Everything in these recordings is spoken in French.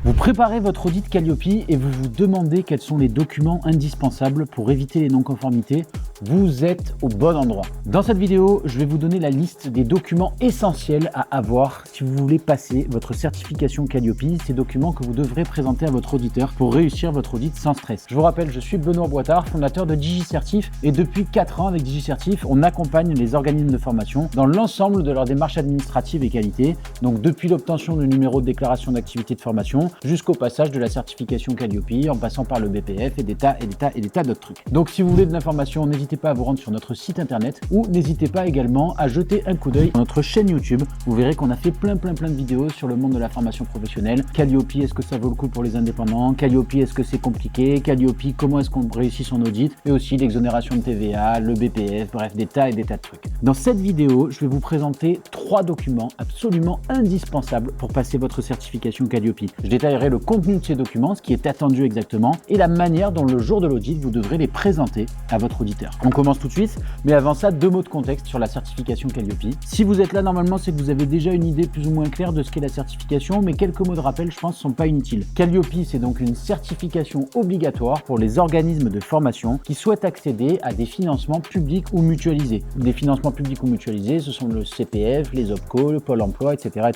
Vous préparez votre audit Calliope et vous vous demandez quels sont les documents indispensables pour éviter les non-conformités. Vous êtes au bon endroit. Dans cette vidéo, je vais vous donner la liste des documents essentiels à avoir si vous voulez passer votre certification Calliope, ces documents que vous devrez présenter à votre auditeur pour réussir votre audit sans stress. Je vous rappelle, je suis Benoît Boitard, fondateur de DigiCertif et depuis 4 ans avec DigiCertif, on accompagne les organismes de formation dans l'ensemble de leur démarche administrative et qualité, donc depuis l'obtention du numéro de déclaration d'activité de formation jusqu'au passage de la certification Calliope en passant par le BPF et des tas d'autres trucs. Donc si vous voulez de l'information, n'hésitez pas à vous rendre sur notre site internet ou n'hésitez pas également à jeter un coup d'œil sur notre chaîne YouTube. Vous verrez qu'on a fait plein de vidéos sur le monde de la formation professionnelle. Calliope, est-ce que ça vaut le coup pour les indépendants? Calliope, est-ce que c'est compliqué? Calliope, comment est-ce qu'on réussit son audit? Et aussi l'exonération de TVA, le BPF, bref, des tas de trucs. Dans cette vidéo, je vais vous présenter 3 documents absolument indispensables pour passer votre certification Calliope. Je détaillerai le contenu de ces documents, ce qui est attendu exactement, et la manière dont le jour de l'audit, vous devrez les présenter à votre auditeur. On commence tout de suite, mais avant ça, 2 mots de contexte sur la certification Calliope. Si vous êtes là, normalement, c'est que vous avez déjà une idée plus ou moins claire de ce qu'est la certification, mais quelques mots de rappel, je pense, ne sont pas inutiles. Calliope, c'est donc une certification obligatoire pour les organismes de formation qui souhaitent accéder à des financements publics ou mutualisés. Des financements publics ou mutualisés, ce sont le CPF, les OPCO, le Pôle emploi, etc.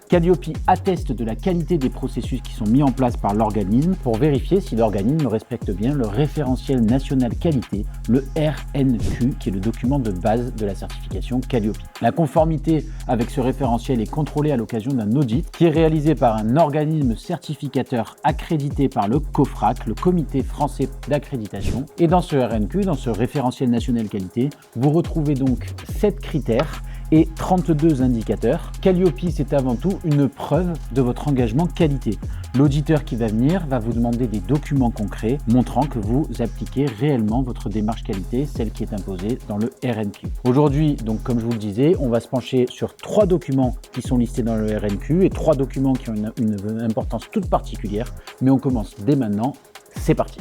Calliope atteste de la qualité des processus qui sont mis en place par l'organisme pour vérifier si l'organisme respecte bien le référentiel national qualité, le RNQ, qui est le document de base de la certification Calliope. La conformité avec ce référentiel est contrôlée à l'occasion d'un audit qui est réalisé par un organisme certificateur accrédité par le COFRAC, le Comité français d'accréditation. Et dans ce RNQ, dans ce référentiel national qualité, vous retrouvez donc 7 critères et 32 indicateurs. Calliope, c'est avant tout une preuve de votre engagement qualité. L'auditeur qui va venir va vous demander des documents concrets montrant que vous appliquez réellement votre démarche qualité, celle qui est imposée dans le RNQ. Aujourd'hui, donc comme je vous le disais, on va se pencher sur 3 documents qui sont listés dans le RNQ et 3 documents qui ont une importance toute particulière. Mais on commence dès maintenant. C'est parti.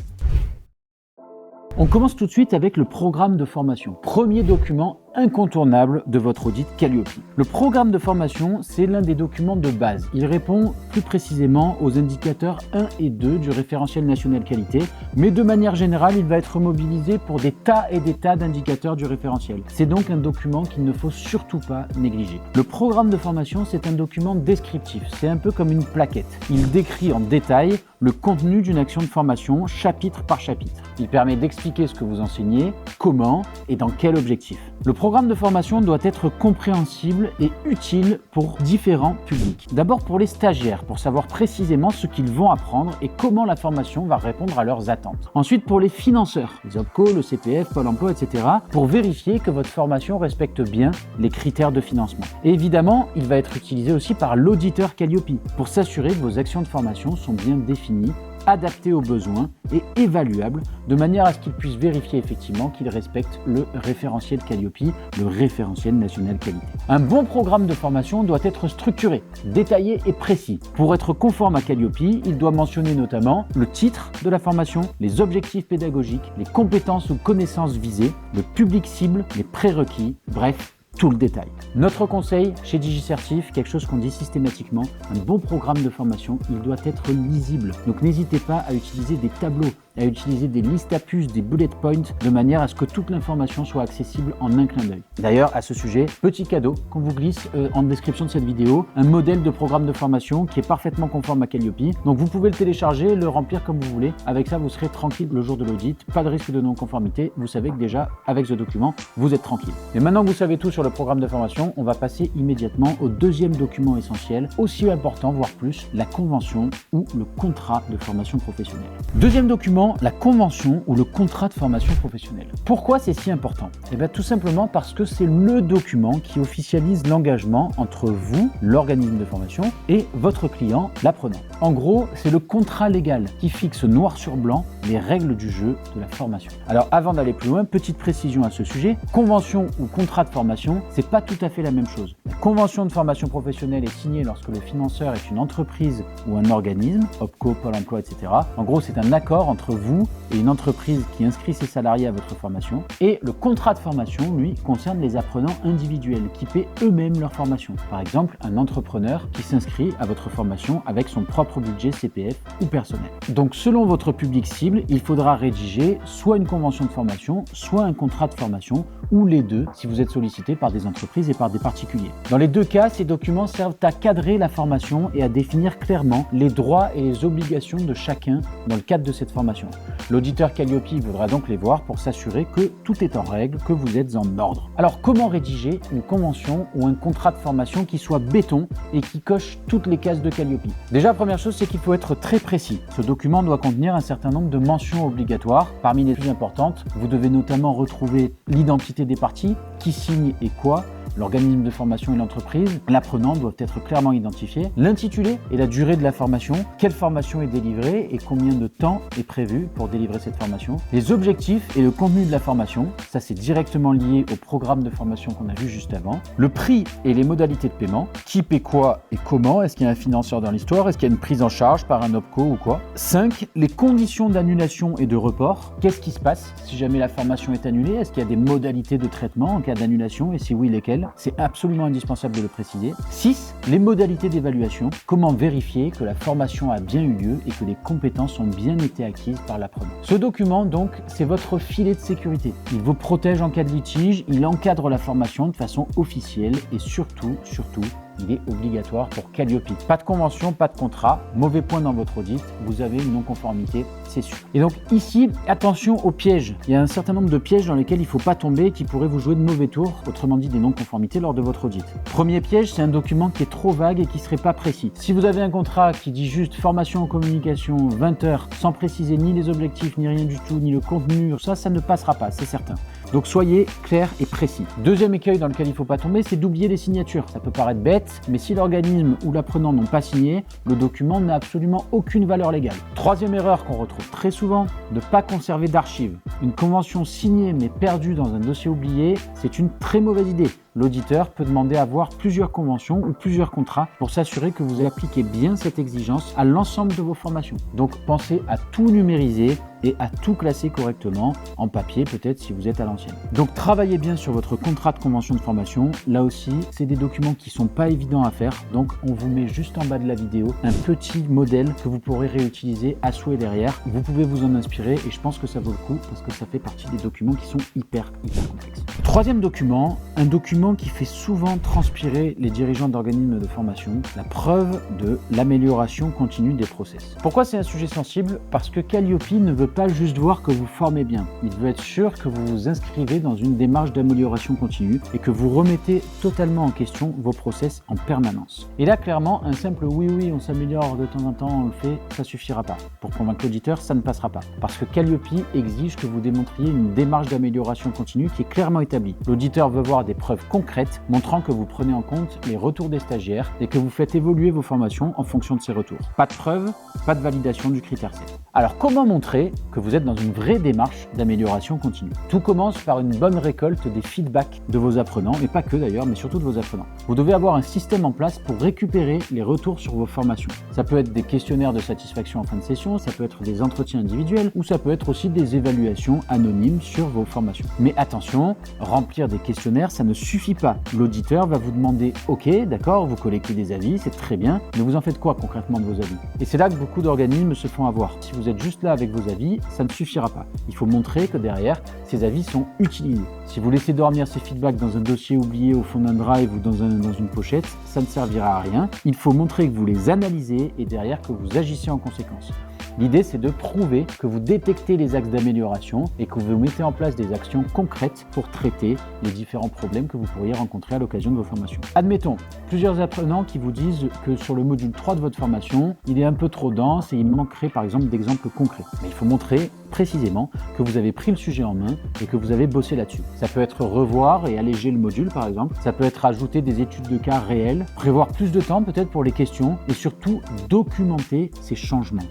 On commence tout de suite avec le programme de formation. Premier document incontournable de votre audit Calliope. Le programme de formation, c'est l'un des documents de base. Il répond plus précisément aux indicateurs 1 et 2 du référentiel national qualité, mais de manière générale, il va être mobilisé pour des tas d'indicateurs du référentiel. C'est donc un document qu'il ne faut surtout pas négliger. Le programme de formation, c'est un document descriptif. C'est un peu comme une plaquette. Il décrit en détail le contenu d'une action de formation, chapitre par chapitre. Il permet d'expliquer ce que vous enseignez, comment et dans quel objectif. Le programme de formation doit être compréhensible et utile pour différents publics. D'abord pour les stagiaires, pour savoir précisément ce qu'ils vont apprendre et comment la formation va répondre à leurs attentes. Ensuite pour les financeurs, les OPCO, le CPF, Pôle emploi, etc., pour vérifier que votre formation respecte bien les critères de financement. Et évidemment, il va être utilisé aussi par l'auditeur Calliope pour s'assurer que vos actions de formation sont bien définies, adapté aux besoins et évaluable de manière à ce qu'il puisse vérifier effectivement qu'il respecte le référentiel Calliope, le référentiel national qualité. Un bon programme de formation doit être structuré, détaillé et précis. Pour être conforme à Calliope, il doit mentionner notamment le titre de la formation, les objectifs pédagogiques, les compétences ou connaissances visées, le public cible, les prérequis, bref, tout le détail. Notre conseil chez DigiCertif, quelque chose qu'on dit systématiquement, un bon programme de formation, il doit être lisible. Donc n'hésitez pas à utiliser des tableaux, à utiliser des listes à puces, des bullet points, de manière à ce que toute l'information soit accessible en un clin d'œil. D'ailleurs, à ce sujet, petit cadeau qu'on vous glisse en description de cette vidéo, un modèle de programme de formation qui est parfaitement conforme à Calliope. Donc vous pouvez le télécharger, le remplir comme vous voulez. Avec ça, vous serez tranquille le jour de l'audit. Pas de risque de non-conformité. Vous savez que déjà, avec ce document, vous êtes tranquille. Et maintenant que vous savez tout sur le programme de formation, on va passer immédiatement au deuxième document essentiel, aussi important, voire plus, la convention ou le contrat de formation professionnelle. Deuxième document, la convention ou le contrat de formation professionnelle. Pourquoi c'est si important? Eh bien tout simplement parce que c'est le document qui officialise l'engagement entre vous, l'organisme de formation, et votre client, l'apprenant. En gros, c'est le contrat légal qui fixe noir sur blanc les règles du jeu de la formation. Alors avant d'aller plus loin, petite précision à ce sujet, convention ou contrat de formation, c'est pas tout à fait la même chose. La convention de formation professionnelle est signée lorsque le financeur est une entreprise ou un organisme, OPCO, Pôle emploi, etc. En gros, c'est un accord entre entre vous et une entreprise qui inscrit ses salariés à votre formation. Et le contrat de formation, lui, concerne les apprenants individuels qui paient eux-mêmes leur formation. Par exemple, un entrepreneur qui s'inscrit à votre formation avec son propre budget CPF ou personnel. Donc selon votre public cible, il faudra rédiger soit une convention de formation, soit un contrat de formation, ou les deux si vous êtes sollicité par des entreprises et par des particuliers. Dans les deux cas, ces documents servent à cadrer la formation et à définir clairement les droits et les obligations de chacun dans le cadre de cette formation. L'auditeur Calliope voudra donc les voir pour s'assurer que tout est en règle, que vous êtes en ordre. Alors comment rédiger une convention ou un contrat de formation qui soit béton et qui coche toutes les cases de Calliope? Déjà, première chose, c'est qu'il faut être très précis. Ce document doit contenir un certain nombre de mentions obligatoires. Parmi les plus importantes, vous devez notamment retrouver l'identité des parties, qui signe et quoi, l'organisme de formation et l'entreprise. L'apprenant doivent être clairement identifiés. L'intitulé et la durée de la formation, quelle formation est délivrée et combien de temps est prévu pour délivrer cette formation. Les objectifs et le contenu de la formation, ça c'est directement lié au programme de formation qu'on a vu juste avant. Le prix et les modalités de paiement, qui paie quoi et comment, est-ce qu'il y a un financeur dans l'histoire, est-ce qu'il y a une prise en charge par un OPCO ou quoi. 5. Les conditions d'annulation et de report, qu'est-ce qui se passe si jamais la formation est annulée, est-ce qu'il y a des modalités de traitement en cas d'annulation et si oui, lesquelles? C'est absolument indispensable de le préciser. 6. Les modalités d'évaluation. Comment vérifier que la formation a bien eu lieu et que les compétences ont bien été acquises par l'apprenant. Ce document, donc, c'est votre filet de sécurité. Il vous protège en cas de litige, il encadre la formation de façon officielle et surtout, il est obligatoire pour Calliope. Pas de convention, pas de contrat, mauvais point dans votre audit, vous avez une non-conformité, c'est sûr. Et donc ici, attention aux pièges. Il y a un certain nombre de pièges dans lesquels il ne faut pas tomber et qui pourraient vous jouer de mauvais tours, autrement dit des non-conformités lors de votre audit. Premier piège, c'est un document qui est trop vague et qui ne serait pas précis. Si vous avez un contrat qui dit juste formation en communication 20 heures sans préciser ni les objectifs, ni rien du tout, ni le contenu, ça ne passera pas, c'est certain. Donc soyez clair et précis. Deuxième écueil dans lequel il ne faut pas tomber, c'est d'oublier les signatures. Ça peut paraître bête, mais si l'organisme ou l'apprenant n'ont pas signé, le document n'a absolument aucune valeur légale. Troisième erreur qu'on retrouve très souvent, ne pas conserver d'archives. Une convention signée mais perdue dans un dossier oublié, c'est une très mauvaise idée. L'auditeur peut demander à voir plusieurs conventions ou plusieurs contrats pour s'assurer que vous appliquez bien cette exigence à l'ensemble de vos formations. Donc pensez à tout numériser et à tout classer correctement, en papier peut-être si vous êtes à l'ancienne. Donc travaillez bien sur votre contrat de convention de formation. Là aussi, c'est des documents qui ne sont pas évidents à faire. Donc on vous met juste en bas de la vidéo un petit modèle que vous pourrez réutiliser à souhait derrière. Vous pouvez vous en inspirer et je pense que ça vaut le coup parce que ça fait partie des documents qui sont hyper complexes. Troisième document, un document qui fait souvent transpirer les dirigeants d'organismes de formation, la preuve de l'amélioration continue des process. Pourquoi c'est un sujet sensible? Parce que Calliope ne veut pas juste voir que vous formez bien, il veut être sûr que vous vous inscrivez dans une démarche d'amélioration continue et que vous remettez totalement en question vos process en permanence. Et là, clairement, un simple oui, on s'améliore de temps en temps, on le fait, ça suffira pas. Pour convaincre l'auditeur, ça ne passera pas. Parce que Calliope exige que vous démontriez une démarche d'amélioration continue qui est clairement établie. L'auditeur veut voir des preuves concrètes montrant que vous prenez en compte les retours des stagiaires et que vous faites évoluer vos formations en fonction de ces retours. Pas de preuves, pas de validation du critère 7. Alors comment montrer que vous êtes dans une vraie démarche d'amélioration continue? Tout commence par une bonne récolte des feedbacks de vos apprenants, et pas que d'ailleurs, mais surtout de vos apprenants. Vous devez avoir un système en place pour récupérer les retours sur vos formations. Ça peut être des questionnaires de satisfaction en fin de session, ça peut être des entretiens individuels, ou ça peut être aussi des évaluations anonymes sur vos formations. Mais attention, remplir des questionnaires, ça ne suffit pas. L'auditeur va vous demander « Ok, d'accord, vous collectez des avis, c'est très bien, mais vous en faites quoi concrètement de vos avis ?» Et c'est là que beaucoup d'organismes se font avoir. Si vous êtes juste là avec vos avis, ça ne suffira pas. Il faut montrer que derrière, ces avis sont utilisés. Si vous laissez dormir ces feedbacks dans un dossier oublié au fond d'un drive ou dans une pochette, ça ne servira à rien. Il faut montrer que vous les analysez et derrière que vous agissez en conséquence. L'idée, c'est de prouver que vous détectez les axes d'amélioration et que vous mettez en place des actions concrètes pour traiter les différents problèmes que vous pourriez rencontrer à l'occasion de vos formations. Admettons, plusieurs apprenants qui vous disent que sur le module 3 de votre formation, il est un peu trop dense et il manquerait par exemple d'exemples concrets. Mais il faut montrer précisément que vous avez pris le sujet en main et que vous avez bossé là-dessus. Ça peut être revoir et alléger le module par exemple, ça peut être ajouter des études de cas réelles, prévoir plus de temps peut-être pour les questions et surtout documenter ces changements.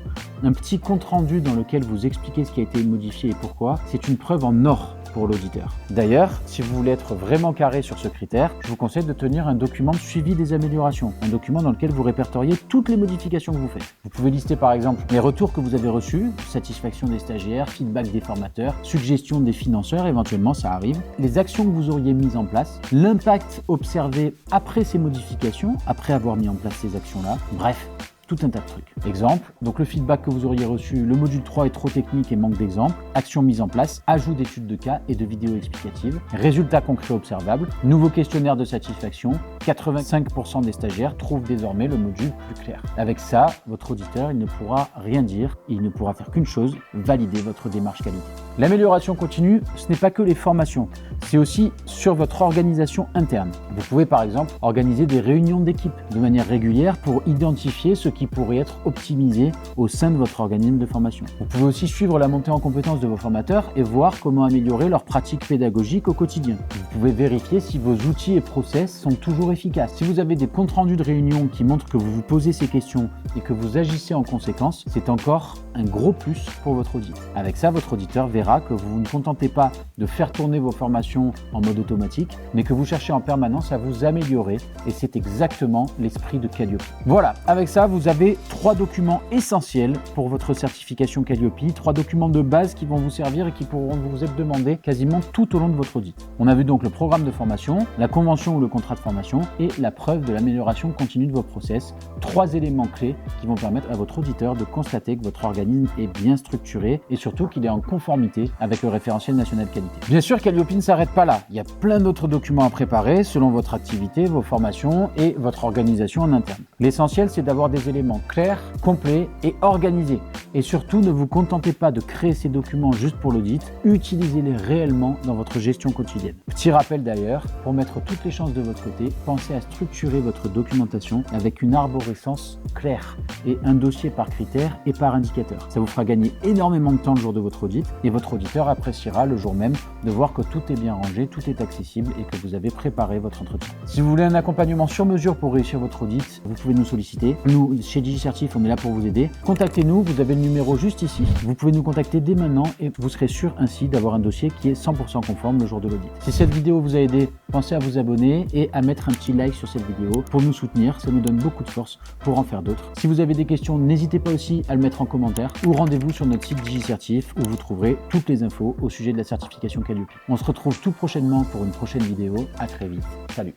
Un petit compte rendu dans lequel vous expliquez ce qui a été modifié et pourquoi, c'est une preuve en or pour l'auditeur. D'ailleurs, si vous voulez être vraiment carré sur ce critère, je vous conseille de tenir un document de suivi des améliorations, un document dans lequel vous répertoriez toutes les modifications que vous faites. Vous pouvez lister par exemple les retours que vous avez reçus, satisfaction des stagiaires, feedback des formateurs, suggestions des financeurs, éventuellement ça arrive, les actions que vous auriez mises en place, l'impact observé après ces modifications, après avoir mis en place ces actions-là, bref, tout un tas de trucs. Exemple, donc le feedback que vous auriez reçu, le module 3 est trop technique et manque d'exemples, actions mises en place, ajout d'études de cas et de vidéos explicatives, résultats concrets observables, nouveau questionnaire de satisfaction, 85% des stagiaires trouvent désormais le module plus clair. Avec ça, votre auditeur, il ne pourra rien dire, il ne pourra faire qu'une chose, valider votre démarche qualité. L'amélioration continue, ce n'est pas que les formations, c'est aussi sur votre organisation interne. Vous pouvez par exemple organiser des réunions d'équipe de manière régulière pour identifier ce qui pourrait être optimisé au sein de votre organisme de formation. Vous pouvez aussi suivre la montée en compétences de vos formateurs et voir comment améliorer leurs pratiques pédagogiques au quotidien. Vous pouvez vérifier si vos outils et process sont toujours efficaces. Si vous avez des comptes rendus de réunion qui montrent que vous vous posez ces questions et que vous agissez en conséquence, c'est encore un gros plus pour votre audit. Avec ça, votre auditeur verra que vous ne contentez pas de faire tourner vos formations en mode automatique, mais que vous cherchez en permanence à vous améliorer et c'est exactement l'esprit de Calliope. Voilà, avec ça, vous avez 3 documents essentiels pour votre certification Calliope, 3 documents de base qui vont vous servir et qui pourront vous être demandés quasiment tout au long de votre audit. On a vu donc le programme de formation, la convention ou le contrat de formation et la preuve de l'amélioration continue de vos process. 3 éléments clés qui vont permettre à votre auditeur de constater que votre organisme est bien structuré et surtout qu'il est en conformité avec le référentiel national qualité. Bien sûr, Calliope ne s'arrête pas là. Il y a plein d'autres documents à préparer selon votre activité, vos formations et votre organisation en interne. L'essentiel, c'est d'avoir des éléments clairs, complets et organisés. Et surtout, ne vous contentez pas de créer ces documents juste pour l'audit, utilisez-les réellement dans votre gestion quotidienne. Petit rappel d'ailleurs, pour mettre toutes les chances de votre côté, pensez à structurer votre documentation avec une arborescence claire et un dossier par critère et par indicateur. Ça vous fera gagner énormément de temps le jour de votre audit et votre auditeur appréciera le jour même de voir que tout est bien rangé, tout est accessible et que vous avez préparé votre entretien. Si vous voulez un accompagnement sur mesure pour réussir votre audit, vous pouvez nous solliciter. Nous, chez DigiCertif, on est là pour vous aider. Contactez-nous, vous avez le numéro juste ici. Vous pouvez nous contacter dès maintenant et vous serez sûr ainsi d'avoir un dossier qui est 100% conforme le jour de l'audit. Si cette vidéo vous a aidé, pensez à vous abonner et à mettre un petit like sur cette vidéo pour nous soutenir. Ça nous donne beaucoup de force pour en faire d'autres. Si vous avez des questions, n'hésitez pas aussi à le mettre en commentaire ou rendez-vous sur notre site DigiCertif où vous trouverez toutes les infos au sujet de la certification Calliope. On se retrouve tout prochainement pour une prochaine vidéo. À très vite. Salut.